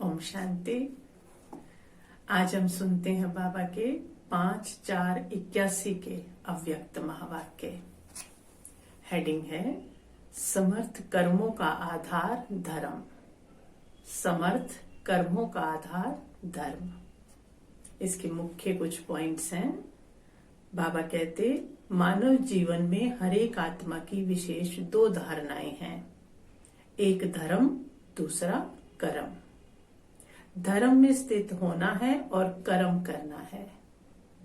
ओम शांति। आज हम सुनते हैं बाबा के 5-4-81 के अव्यक्त महावाक्य। हेडिंग है समर्थ कर्मों का आधार धर्म। समर्थ कर्मों का आधार धर्म। इसके मुख्य कुछ पॉइंट्स हैं। बाबा कहते मानव जीवन में हर एक आत्मा की विशेष 2 धारणाएं हैं, एक धर्म, दूसरा कर्म। धर्म में स्थित होना है और कर्म करना है।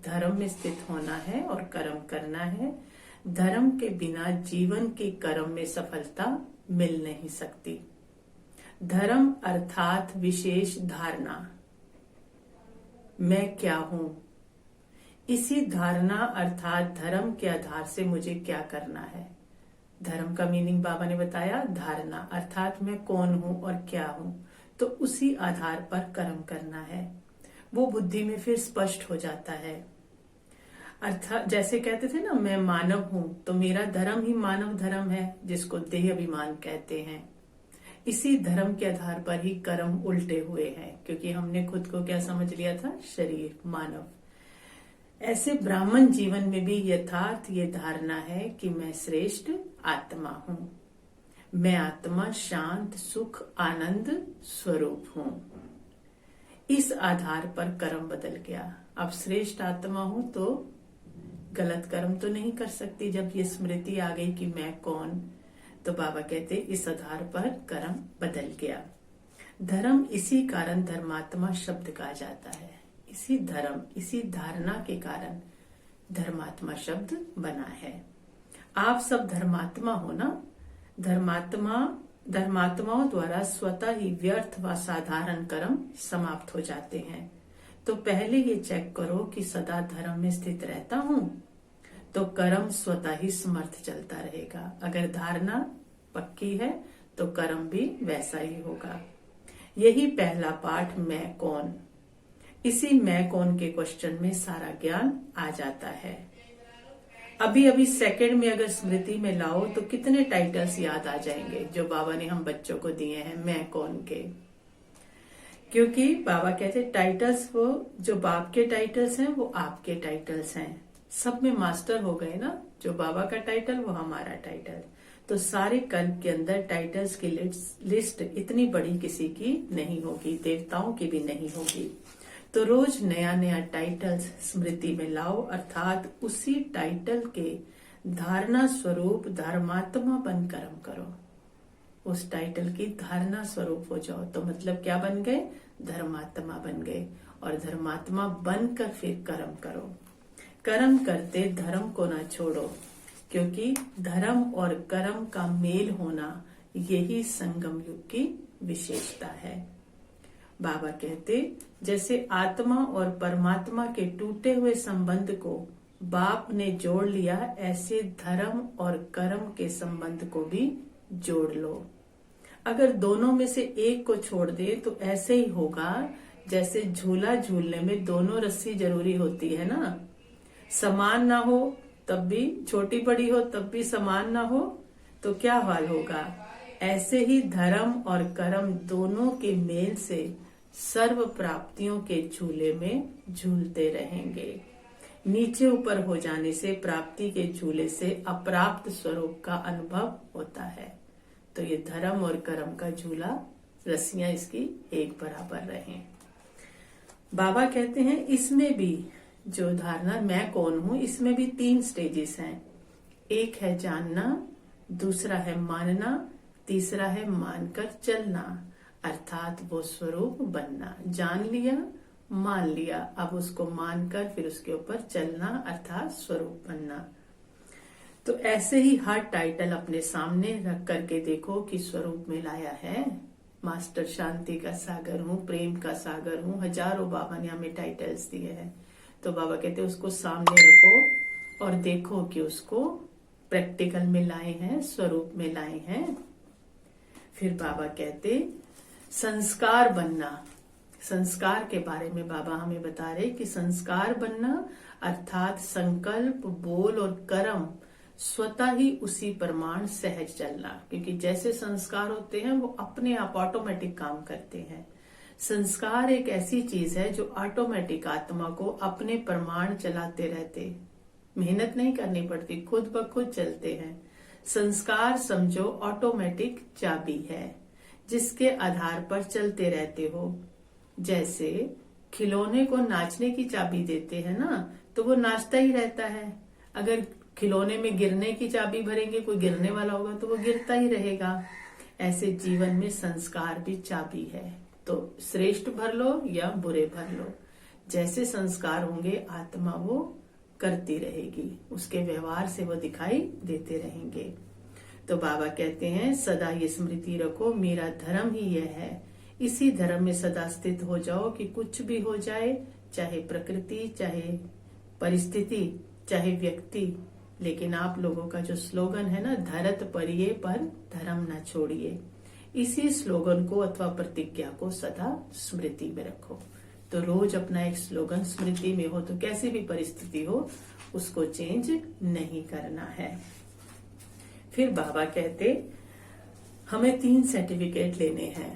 धर्म में स्थित होना है और कर्म करना है। धर्म के बिना जीवन के कर्म में सफलता मिल नहीं सकती। धर्म अर्थात विशेष धारणा, मैं क्या हूं। इसी धारणा अर्थात धर्म के आधार से मुझे क्या करना है। धर्म का मीनिंग बाबा ने बताया, धारणा अर्थात मैं कौन हूं और क्या हूं, तो उसी आधार पर कर्म करना है। वो बुद्धि में फिर स्पष्ट हो जाता है। अर्थात जैसे कहते थे ना, मैं मानव हूं, तो मेरा धर्म ही मानव धर्म है, जिसको देह अभिमान कहते हैं। इसी धर्म के आधार पर ही कर्म उल्टे हुए हैं, क्योंकि हमने खुद को क्या समझ लिया था, शरीर, मानव। ऐसे ब्राह्मण जीवन में भी यथार्थ ये धारणा है कि मैं श्रेष्ठ आत्मा हूं। मैं आत्मा शांत सुख आनंद स्वरूप हूं। इस आधार पर कर्म बदल गया। अब श्रेष्ठ आत्मा हूं तो गलत कर्म तो नहीं कर सकती। जब ये स्मृति आ गई कि मैं कौन, तो बाबा कहते इस आधार पर कर्म बदल गया। धर्म इसी कारण धर्मात्मा शब्द कहा जाता है। इसी धर्म, इसी धारणा के कारण धर्मात्मा शब्द बना है। आप सब धर्मात्मा हो ना। धर्मात्माओं द्वारा स्वतः ही व्यर्थ व साधारण कर्म समाप्त हो जाते हैं। तो पहले ये चेक करो कि सदा धर्म में स्थित रहता हूं, तो कर्म स्वतः ही समर्थ चलता रहेगा। अगर धारणा पक्की है तो कर्म भी वैसा ही होगा। यही पहला पाठ, मैं कौन। इसी मैं कौन के क्वेश्चन में सारा ज्ञान आ जाता है। अभी सेकंड में अगर स्मृति में लाओ तो कितने टाइटल्स याद आ जाएंगे जो बाबा ने हम बच्चों को दिए हैं मैं कौन के। क्योंकि बाबा कहते टाइटल्स, वो जो बाप के टाइटल्स हैं वो आपके टाइटल्स हैं। सब में मास्टर हो गए ना। जो बाबा का टाइटल वो हमारा टाइटल। तो सारे कल्प के अंदर टाइटल्स की लिस्ट इतनी बड़ी किसी की नहीं होगी, देवताओं की भी नहीं होगी। तो रोज नया नया टाइटल्स स्मृति में लाओ, अर्थात उसी टाइटल के धारणा स्वरूप धर्मात्मा बन कर्म करो। उस टाइटल की धारणा स्वरूप हो जाओ, तो मतलब क्या बन गए, धर्मात्मा बन गए। और धर्मात्मा बनकर फिर कर्म करो। कर्म करते धर्म को ना छोड़ो, क्योंकि धर्म और कर्म का मेल होना यही संगम युग की विशेषता है। बाबा कहते जैसे आत्मा और परमात्मा के टूटे हुए संबंध को बाप ने जोड़ लिया, ऐसे धर्म और कर्म के संबंध को भी जोड़ लो। अगर दोनों में से एक को छोड़ दे तो ऐसे ही होगा जैसे झूला झूलने में दोनों रस्सी जरूरी होती है ना। समान ना हो तब भी, छोटी बड़ी हो तब भी समान ना हो तो क्या हाल होगा। ऐसे ही धर्म और कर्म दोनों के मेल से सर्व प्राप्तियों के झूले में झूलते रहेंगे। नीचे ऊपर हो जाने से प्राप्ति के झूले से अप्राप्त स्वरूप का अनुभव होता है। तो ये धर्म और कर्म का झूला, रस्सियां इसकी एक बराबर रहें। बाबा कहते हैं इसमें भी जो धारणा मैं कौन हूं, इसमें भी 3 स्टेजेस हैं। एक है जानना, दूसरा है मानना, तीसरा है मानकर चलना, अर्थात वो स्वरूप बनना। जान लिया, मान लिया, अब उसको मानकर फिर उसके ऊपर चलना, अर्थात स्वरूप बनना। तो ऐसे ही हर टाइटल अपने सामने रख करके देखो कि स्वरूप में लाया है। मास्टर शांति का सागर हूँ, प्रेम का सागर हूँ। हजारों बाबा ने हमें टाइटल्स दिए हैं। तो बाबा कहते उसको सामने रखो और देखो कि उसको प्रैक्टिकल में लाए हैं, स्वरूप में लाए हैं। फिर बाबा कहते संस्कार बनना। संस्कार के बारे में बाबा हमें बता रहे कि संस्कार बनना अर्थात संकल्प, बोल और कर्म स्वतः ही उसी प्रमाण सहज चलना। क्योंकि जैसे संस्कार होते हैं वो अपने आप ऑटोमेटिक काम करते हैं। संस्कार एक ऐसी चीज है जो ऑटोमेटिक आत्मा को अपने प्रमाण चलाते रहते, मेहनत नहीं करनी पड़ती, खुद ब खुद चलते हैं। संस्कार समझो ऑटोमेटिक चाबी है जिसके आधार पर चलते रहते हो। जैसे खिलौने को नाचने की चाबी देते हैं ना, तो वो नाचता ही रहता है। अगर खिलौने में गिरने की चाबी भरेंगे, कोई गिरने वाला होगा तो वो गिरता ही रहेगा। ऐसे जीवन में संस्कार भी चाबी है, तो श्रेष्ठ भर लो या बुरे भर लो, जैसे संस्कार होंगे आत्मा वो करती रहेगी, उसके व्यवहार से वो दिखाई देते रहेंगे। तो बाबा कहते हैं सदा ये स्मृति रखो, मेरा धर्म ही यह है, इसी धर्म में सदा स्थित हो जाओ कि कुछ भी हो जाए, चाहे प्रकृति, चाहे परिस्थिति, चाहे व्यक्ति। लेकिन आप लोगों का जो स्लोगन है ना, धरत परिये पर धर्म न छोड़िए, इसी स्लोगन को अथवा प्रतिज्ञा को सदा स्मृति में रखो। तो रोज अपना एक स्लोगन स्मृति में हो, तो कैसी भी परिस्थिति हो उसको चेंज नहीं करना है। फिर बाबा कहते हमें 3 सर्टिफिकेट लेने हैं।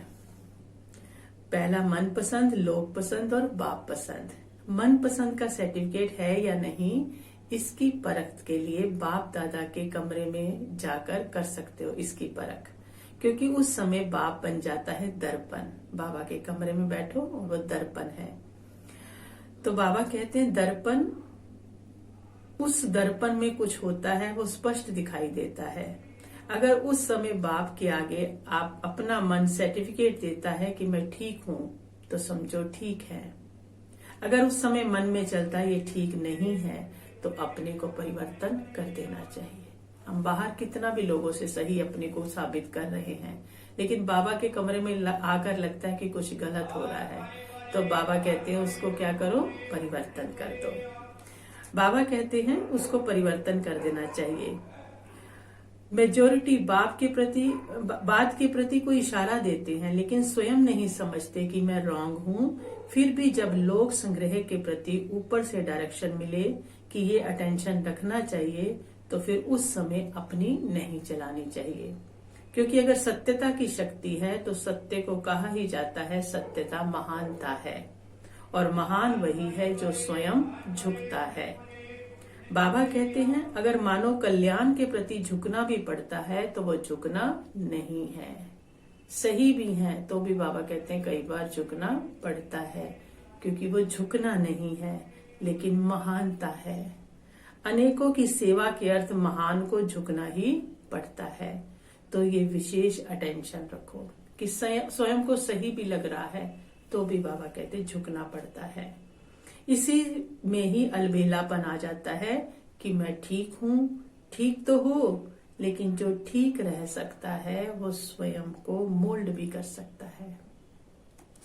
पहला मनपसंद, लोक पसंद और बाप पसंद। मनपसंद का सर्टिफिकेट है या नहीं, इसकी परख के लिए बाप दादा के कमरे में जाकर कर सकते हो इसकी परख, क्योंकि उस समय बाप बन जाता है दर्पण। बाबा के कमरे में बैठो और वो दर्पण है। तो बाबा कहते हैं दर्पण, उस दर्पण में कुछ होता है वो स्पष्ट दिखाई देता है। अगर उस समय बाप के आगे आप अपना मन सर्टिफिकेट देता है कि मैं ठीक हूं, तो समझो ठीक है। अगर उस समय मन में चलता है ये ठीक नहीं है, तो अपने को परिवर्तन कर देना चाहिए। हम बाहर कितना भी लोगों से सही अपने को साबित कर रहे हैं, लेकिन बाबा के कमरे में आकर लगता है कि कुछ गलत हो रहा है, तो बाबा कहते हैं उसको क्या करो, परिवर्तन कर दो। बाबा कहते हैं उसको परिवर्तन कर देना चाहिए। मेजोरिटी बात के प्रति कोई इशारा देते हैं, लेकिन स्वयं नहीं समझते कि मैं रॉन्ग हूं। फिर भी जब लोग संग्रह के प्रति ऊपर से डायरेक्शन मिले कि ये अटेंशन रखना चाहिए, तो फिर उस समय अपनी नहीं चलानी चाहिए। क्योंकि अगर सत्यता की शक्ति है तो सत्य को कहा ही जाता है सत्यता महानता है, और महान वही है जो स्वयं झुकता है। बाबा कहते हैं अगर मानव कल्याण के प्रति झुकना भी पड़ता है तो वो झुकना नहीं है। सही भी है तो भी बाबा कहते हैं कई बार झुकना पड़ता है, क्योंकि वो झुकना नहीं है लेकिन महानता है। अनेकों की सेवा के अर्थ महान को झुकना ही पड़ता है। तो ये विशेष अटेंशन रखो कि स्वयं को सही भी लग रहा है तो भी बाबा कहते झुकना पड़ता है। इसी में ही अलबेलापन आ जाता है कि मैं ठीक हूं, ठीक तो हो, लेकिन जो ठीक रह सकता है वो स्वयं को मोल्ड भी कर सकता है।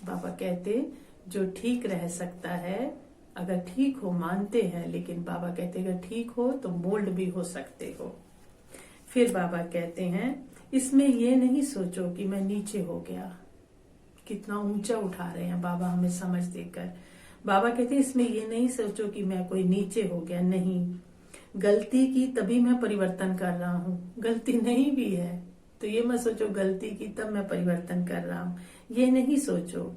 बाबा कहते जो ठीक रह सकता है, अगर ठीक हो मानते हैं, लेकिन बाबा कहते अगर ठीक हो तो मोल्ड भी हो सकते हो। फिर बाबा कहते हैं इसमें ये नहीं सोचो कि मैं नीचे हो गया। कितना ऊंचा उठा रहे हैं बाबा हमें समझ देकर। बाबा कहते हैं इसमें ये नहीं सोचो कि मैं कोई नीचे हो गया, नहीं। गलती की तभी मैं परिवर्तन कर रहा हूँ, गलती नहीं भी है तो ये मत सोचो गलती की तब मैं परिवर्तन कर रहा हूँ, ये नहीं सोचो।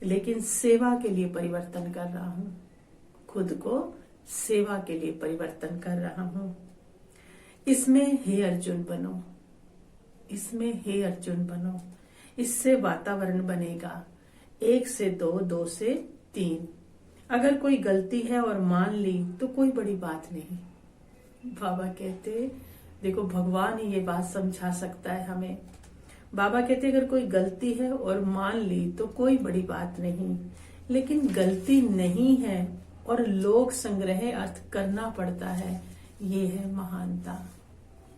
लेकिन सेवा के लिए परिवर्तन कर रहा हूँ, खुद को सेवा के लिए परिवर्तन कर रहा हूँ। इसमें हे अर्जुन बनो, इसमें हे अर्जुन बनो, इससे वातावरण बनेगा 1 से 2, 2 से 3। अगर कोई गलती है और मान ली तो कोई बड़ी बात नहीं। बाबा कहते देखो भगवान ही ये बात समझा सकता है हमें। बाबा कहते अगर कोई गलती है और मान ली तो कोई बड़ी बात नहीं, लेकिन गलती नहीं है और लोक संग्रह अर्थ करना पड़ता है, ये है महानता।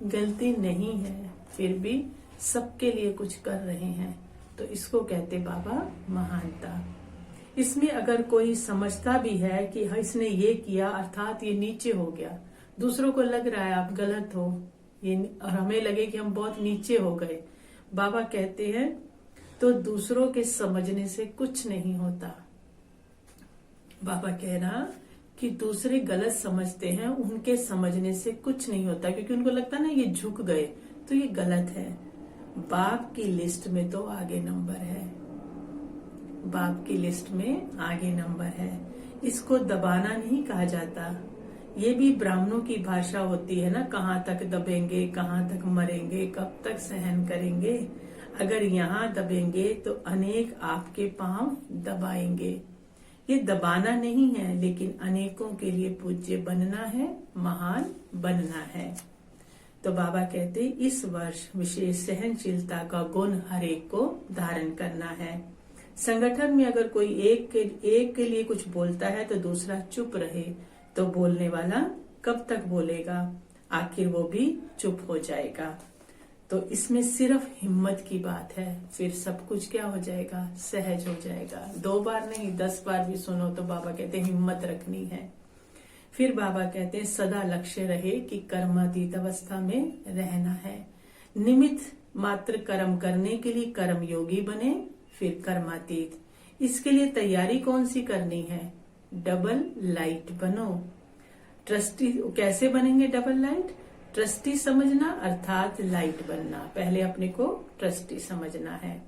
गलती नहीं है फिर भी सबके लिए कुछ कर रहे हैं, तो इसको कहते बाबा महानता। इसमें अगर कोई समझता भी है कि इसने ये किया अर्थात ये नीचे हो गया, दूसरों को लग रहा है आप गलत हो, ये और हमें लगे कि हम बहुत नीचे हो गए, बाबा कहते हैं तो दूसरों के समझने से कुछ नहीं होता। बाबा कह रहा कि दूसरे गलत समझते हैं, उनके समझने से कुछ नहीं होता, क्योंकि उनको लगता है ना ये झुक गए तो ये गलत है। बाप की लिस्ट में तो आगे नंबर है। बाप की लिस्ट में आगे नंबर है। इसको दबाना नहीं कहा जाता। ये भी ब्राह्मणों की भाषा होती है ना, कहाँ तक दबेंगे, कहाँ तक मरेंगे, कब तक सहन करेंगे। अगर यहाँ दबेंगे तो अनेक आपके पांव दबाएंगे। ये दबाना नहीं है, लेकिन अनेकों के लिए पूज्य बनना है, महान बनना है। तो बाबा कहते इस वर्ष विशेष सहनशीलता का गुण हर एक को धारण करना है। संगठन में अगर कोई एक के लिए कुछ बोलता है तो दूसरा चुप रहे, तो बोलने वाला कब तक बोलेगा, आखिर वो भी चुप हो जाएगा। तो इसमें सिर्फ हिम्मत की बात है, फिर सब कुछ क्या हो जाएगा, सहज हो जाएगा। 2 बार नहीं 10 बार भी सुनो तो बाबा कहते हिम्मत रखनी है। फिर बाबा कहते हैं सदा लक्ष्य रहे कि कर्मातीत अवस्था में रहना है। निमित्त मात्र कर्म करने के लिए कर्म योगी बने, फिर कर्मातीत। इसके लिए तैयारी कौन सी करनी है, डबल लाइट बनो। ट्रस्टी कैसे बनेंगे डबल लाइट, ट्रस्टी समझना अर्थात लाइट बनना। पहले अपने को ट्रस्टी समझना है।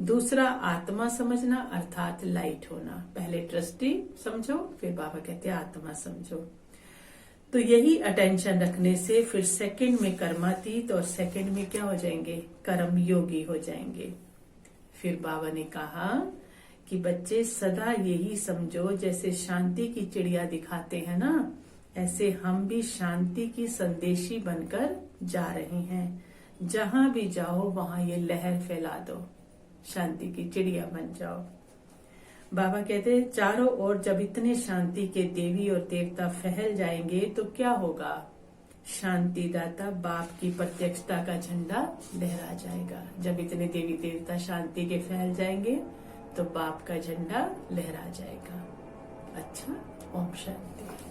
दूसरा आत्मा समझना अर्थात लाइट होना। पहले ट्रस्टी समझो, फिर बाबा कहते हैं आत्मा समझो। तो यही अटेंशन रखने से फिर सेकंड में कर्मातीत और सेकंड में क्या हो जाएंगे, कर्म योगी हो जाएंगे। फिर बाबा ने कहा कि बच्चे सदा यही समझो, जैसे शांति की चिड़िया दिखाते हैं ना, ऐसे हम भी शांति की संदेशी बनकर जा रहे हैं। जहां भी जाओ वहां ये लहर फैला दो, शांति की चिड़िया बन जाओ। बाबा कहते हैं चारों ओर जब इतने शांति के देवी और देवता फैल जाएंगे तो क्या होगा, शांति दाता बाप की प्रत्यक्षता का झंडा लहरा जाएगा। जब इतने देवी देवता शांति के फैल जाएंगे तो बाप का झंडा लहरा जाएगा। अच्छा, ओम शांति।